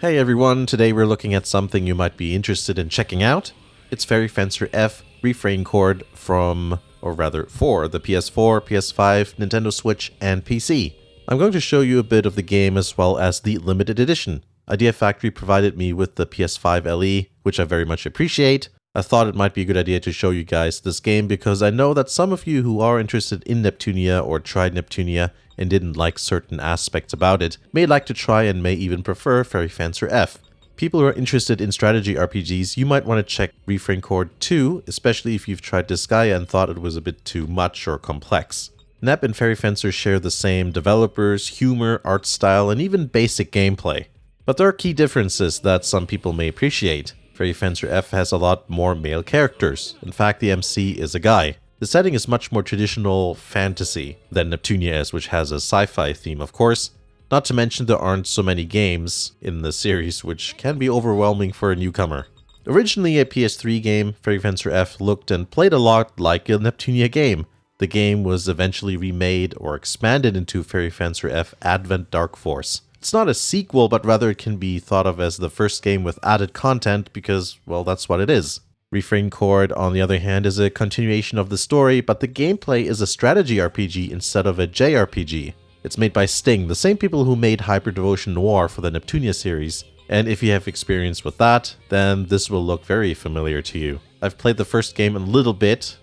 Hey everyone, today we're looking at something you might be interested in checking out. It's Fairy Fencer F Refrain Chord for the PS4, PS5, Nintendo Switch, and PC. I'm going to show you a bit of the game as well as the limited edition. Idea Factory provided me with the PS5 LE, which I very much appreciate. I thought it might be a good idea to show you guys this game because I know that some of you who are interested in Neptunia or tried Neptunia and didn't like certain aspects about it may like to try and may even prefer Fairy Fencer F. People who are interested in strategy RPGs, you might want to check Refrain Chord 2, especially if you've tried Disgaea and thought it was a bit too much or complex. Nep and Fairy Fencer share the same developers, humor, art style, and even basic gameplay. But there are key differences that some people may appreciate. Fairy Fencer F has a lot more male characters. In fact, the MC is a guy. The setting is much more traditional fantasy than Neptunia is, which has a sci-fi theme, of course. Not to mention there aren't so many games in the series, which can be overwhelming for a newcomer. Originally a PS3 game, Fairy Fencer F looked and played a lot like a Neptunia game. The game was eventually remade or expanded into Fairy Fencer F Advent Dark Force. It's not a sequel, but rather it can be thought of as the first game with added content because, well, that's what it is. Refrain Chord, on the other hand, is a continuation of the story, but the gameplay is a strategy RPG instead of a JRPG. It's made by Sting, the same people who made Hyper Devotion Noir for the Neptunia series, and if you have experience with that, then this will look very familiar to you. I've played the first game a little bit,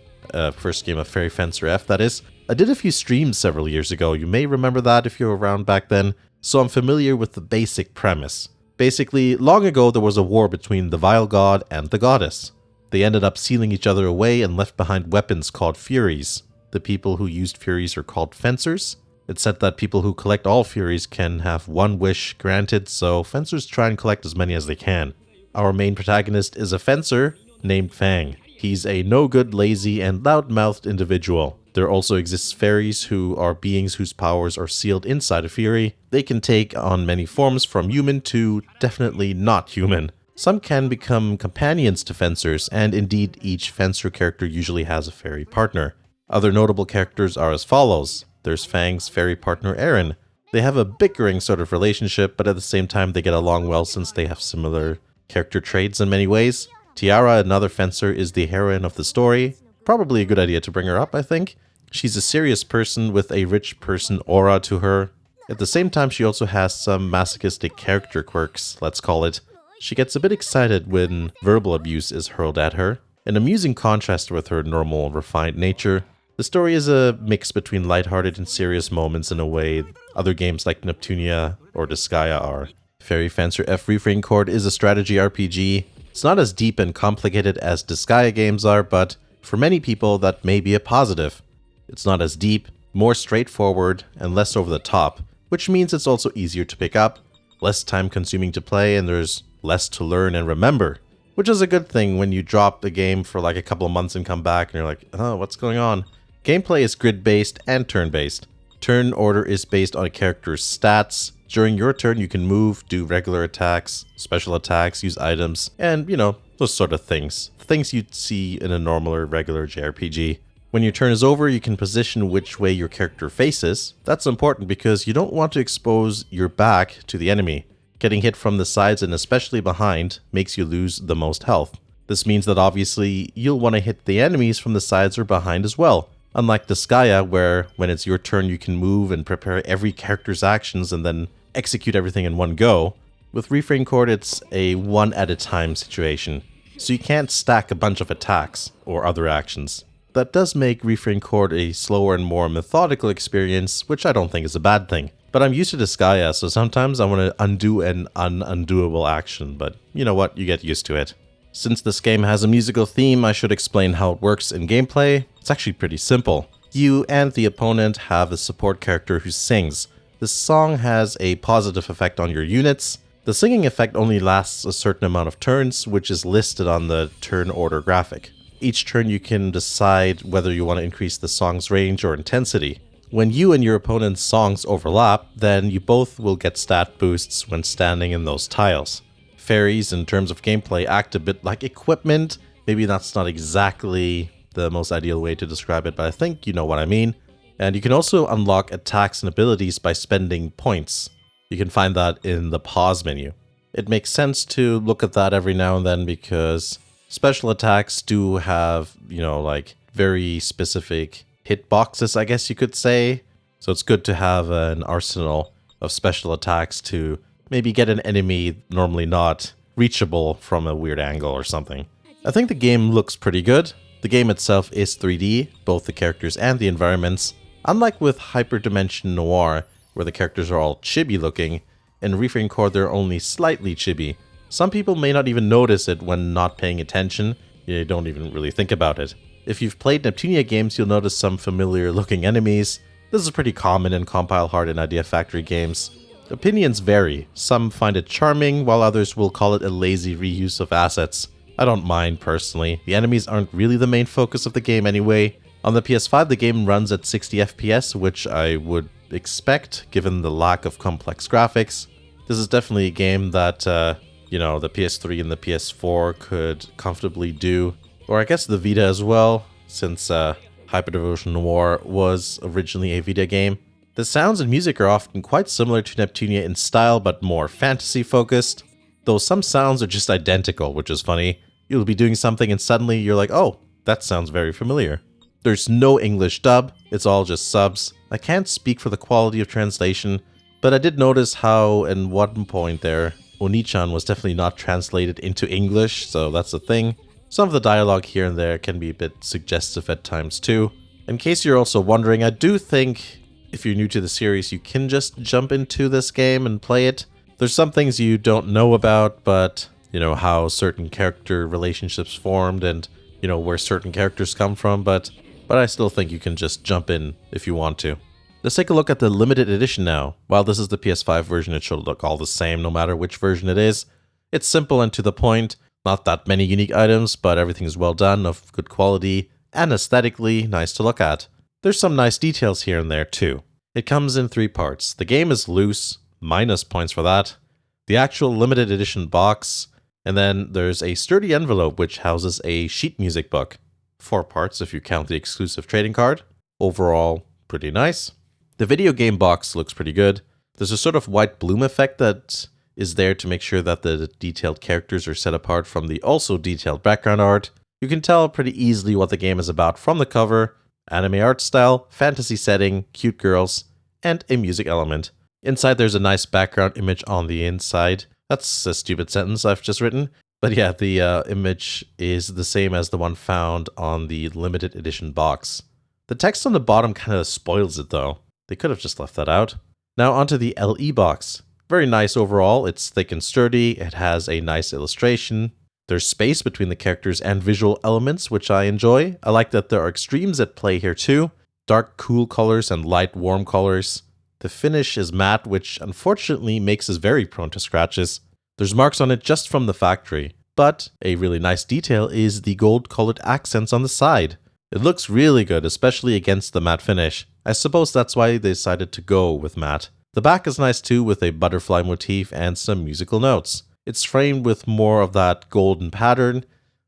first game of Fairy Fencer F, that is. I did a few streams several years ago, you may remember that if you were around back then, so I'm familiar with the basic premise. Basically, long ago there was a war between the Vile God and the Goddess. They ended up sealing each other away and left behind weapons called Furies. The people who used Furies are called Fencers. It's said that people who collect all Furies can have one wish granted, so Fencers try and collect as many as they can. Our main protagonist is a Fencer named Fang. He's a no-good, lazy, and loud-mouthed individual. There also exists fairies who are beings whose powers are sealed inside a Fury. They can take on many forms from human to definitely not human. Some can become companions to Fencers, and indeed each Fencer character usually has a fairy partner. Other notable characters are as follows. There's Fang's fairy partner Aaron. They have a bickering sort of relationship, but at the same time they get along well since they have similar character traits in many ways. Tiara, another Fencer, is the heroine of the story. Probably a good idea to bring her up, I think. She's a serious person with a rich person aura to her. At the same time, she also has some masochistic character quirks, let's call it. She gets a bit excited when verbal abuse is hurled at her, an amusing contrast with her normal, refined nature. The story is a mix between lighthearted and serious moments in a way other games like Neptunia or Disgaea are. Fairy Fencer F Refrain Chord is a strategy RPG. It's not as deep and complicated as Disgaea games are, but for many people that may be a positive. It's not as deep, more straightforward, and less over the top, which means it's also easier to pick up, less time consuming to play, and there's less to learn and remember, which is a good thing when you drop the game for like a couple of months and come back and you're like, oh, what's going on? Gameplay is grid-based and turn-based. Turn order is based on a character's stats. During your turn, you can move, do regular attacks, special attacks, use items, and, those sort of things. Things you'd see in a normal or regular JRPG. When your turn is over, you can position which way your character faces. That's important because you don't want to expose your back to the enemy. Getting hit from the sides and especially behind makes you lose the most health. This means that obviously you'll want to hit the enemies from the sides or behind as well. Unlike Disgaea, where when it's your turn you can move and prepare every character's actions and then execute everything in one go. With Refrain Chord, it's a one-at-a-time situation, so you can't stack a bunch of attacks or other actions. That does make Refrain Chord a slower and more methodical experience, which I don't think is a bad thing. But I'm used to Disgaea, so sometimes I want to undo an undoable action, but you know what, you get used to it. Since this game has a musical theme, I should explain how it works in gameplay. It's actually pretty simple. You and the opponent have a support character who sings. The song has a positive effect on your units. The singing effect only lasts a certain amount of turns, which is listed on the turn order graphic. Each turn you can decide whether you want to increase the song's range or intensity. When you and your opponent's songs overlap, then you both will get stat boosts when standing in those tiles. Fairies, in terms of gameplay, act a bit like equipment. Maybe that's not exactly the most ideal way to describe it, but I think you know what I mean. And you can also unlock attacks and abilities by spending points. You can find that in the pause menu. It makes sense to look at that every now and then because special attacks do have, like very specific hitboxes, I guess you could say. So it's good to have an arsenal of special attacks to maybe get an enemy normally not reachable from a weird angle or something. I think the game looks pretty good. The game itself is 3D, both the characters and the environments. Unlike with Hyperdimension Noir, where the characters are all chibi looking, in Refrain Chord they're only slightly chibi. Some people may not even notice it when not paying attention, you don't even really think about it. If you've played Neptunia games, you'll notice some familiar looking enemies. This is pretty common in Compile Hard and Idea Factory games. Opinions vary. Some find it charming, while others will call it a lazy reuse of assets. I don't mind personally. The enemies aren't really the main focus of the game anyway. On the PS5, the game runs at 60 FPS, which I would expect given the lack of complex graphics. This is definitely a game that, the PS3 and the PS4 could comfortably do. Or I guess the Vita as well, since Hyperdimension Noir was originally a Vita game. The sounds and music are often quite similar to Neptunia in style, but more fantasy-focused. Though some sounds are just identical, which is funny. You'll be doing something and suddenly you're like, oh, that sounds very familiar. There's no English dub, it's all just subs. I can't speak for the quality of translation, but I did notice how, in one point there, Oni-chan was definitely not translated into English, so that's a thing. Some of the dialogue here and there can be a bit suggestive at times too. In case you're also wondering, I do think if you're new to the series, you can just jump into this game and play it. There's some things you don't know about, but, how certain character relationships formed and, where certain characters come from, but I still think you can just jump in if you want to. Let's take a look at the limited edition now. While this is the PS5 version, it should look all the same no matter which version it is. It's simple and to the point, not that many unique items, but everything's well done, of good quality, and aesthetically nice to look at. There's some nice details here and there too. It comes in 3 parts. The game is loose, minus points for that. The actual limited edition box, and then there's a sturdy envelope which houses a sheet music book. 4 parts if you count the exclusive trading card. Overall, pretty nice. The video game box looks pretty good. There's a sort of white bloom effect that is there to make sure that the detailed characters are set apart from the also detailed background art. You can tell pretty easily what the game is about from the cover: anime art style, fantasy setting, cute girls, and a music element. Inside there's a nice background image on the inside. That's a stupid sentence I've just written. But yeah, the image is the same as the one found on the limited edition box. The text on the bottom kind of spoils it though. They could have just left that out. Now onto the LE box. Very nice overall. It's thick and sturdy. It has a nice illustration. There's space between the characters and visual elements, which I enjoy. I like that there are extremes at play here too. Dark, cool colors and light, warm colors. The finish is matte, which unfortunately makes us very prone to scratches. There's marks on it just from the factory. But a really nice detail is the gold-colored accents on the side. It looks really good, especially against the matte finish. I suppose that's why they decided to go with matte. The back is nice too, with a butterfly motif and some musical notes. It's framed with more of that golden pattern.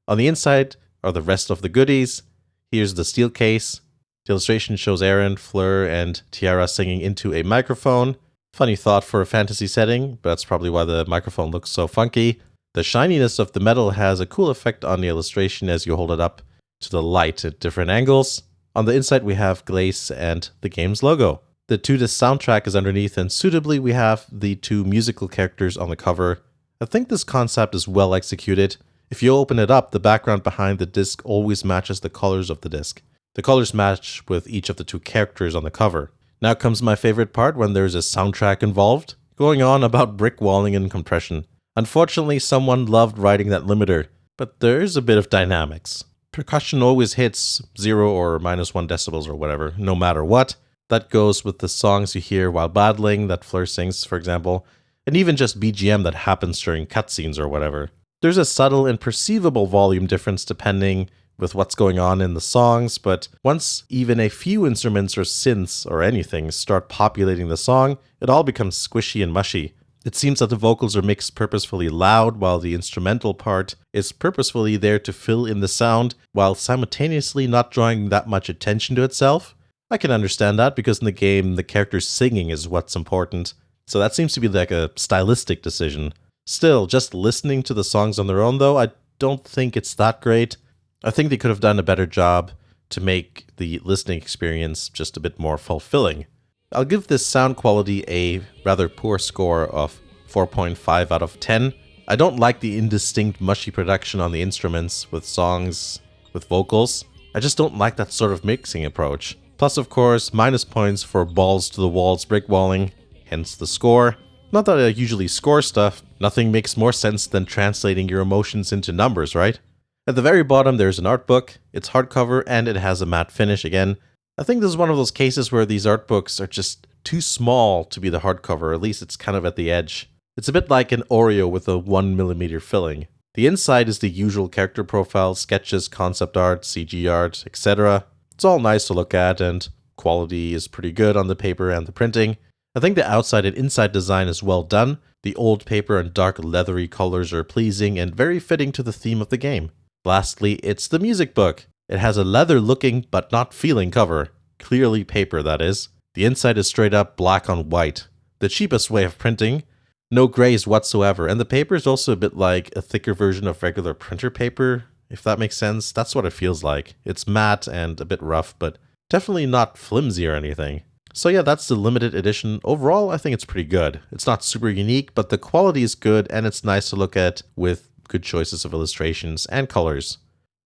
On the inside are the rest of the goodies. Here's the steel case. The illustration shows Aaron, Fleur, and Tiara singing into a microphone. Funny thought for a fantasy setting, but that's probably why the microphone looks so funky. The shininess of the metal has a cool effect on the illustration as you hold it up to the light at different angles. On the inside we have Glace and the game's logo. The 2-disc soundtrack is underneath, and suitably we have the 2 musical characters on the cover. I think this concept is well executed. If you open it up, the background behind the disc always matches the colors of the disc. The colors match with each of the 2 characters on the cover. Now comes my favorite part, when there's a soundtrack involved, going on about brick walling and compression. Unfortunately, someone loved writing that limiter, but there's a bit of dynamics. Percussion always hits 0 or -1 decibels or whatever, no matter what. That goes with the songs you hear while battling, that Fleur sings, for example, and even just BGM that happens during cutscenes or whatever. There's a subtle and perceivable volume difference depending with what's going on in the songs, but once even a few instruments or synths or anything start populating the song, it all becomes squishy and mushy. It seems that the vocals are mixed purposefully loud, while the instrumental part is purposefully there to fill in the sound, while simultaneously not drawing that much attention to itself. I can understand that, because in the game, the character singing is what's important. So that seems to be like a stylistic decision. Still, just listening to the songs on their own though, I don't think it's that great. I think they could have done a better job to make the listening experience just a bit more fulfilling. I'll give this sound quality a rather poor score of 4.5 out of 10. I don't like the indistinct mushy production on the instruments with songs with vocals. I just don't like that sort of mixing approach. Plus, of course, minus points for balls to the walls brickwalling, hence the score. Not that I usually score stuff, nothing makes more sense than translating your emotions into numbers, right? At the very bottom there's an art book, it's hardcover and it has a matte finish again. I think this is one of those cases where these art books are just too small to be the hardcover, at least it's kind of at the edge. It's a bit like an Oreo with a 1mm filling. The inside is the usual character profile, sketches, concept art, CG art, etc. It's all nice to look at and quality is pretty good on the paper and the printing. I think the outside and inside design is well done. The old paper and dark leathery colors are pleasing and very fitting to the theme of the game. Lastly, it's the music book. It has a leather looking but not feeling cover. Clearly paper, that is. The inside is straight up black on white. The cheapest way of printing. No grays whatsoever, and the paper is also a bit like a thicker version of regular printer paper, if that makes sense. That's what it feels like. It's matte and a bit rough, but definitely not flimsy or anything. So yeah, that's the limited edition. Overall, I think it's pretty good. It's not super unique, but the quality is good and it's nice to look at with good choices of illustrations and colors.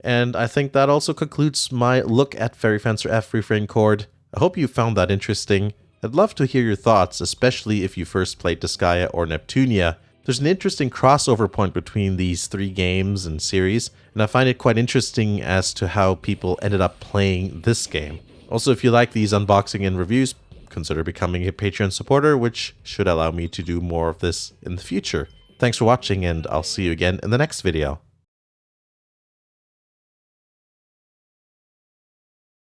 And I think that also concludes my look at Fairy Fencer F Refrain Chord. I hope you found that interesting. I'd love to hear your thoughts, especially if you first played Disgaea or Neptunia. There's an interesting crossover point between these three games and series, and I find it quite interesting as to how people ended up playing this game. Also, if you like these unboxing and reviews, consider becoming a Patreon supporter, which should allow me to do more of this in the future. Thanks for watching, and I'll see you again in the next video.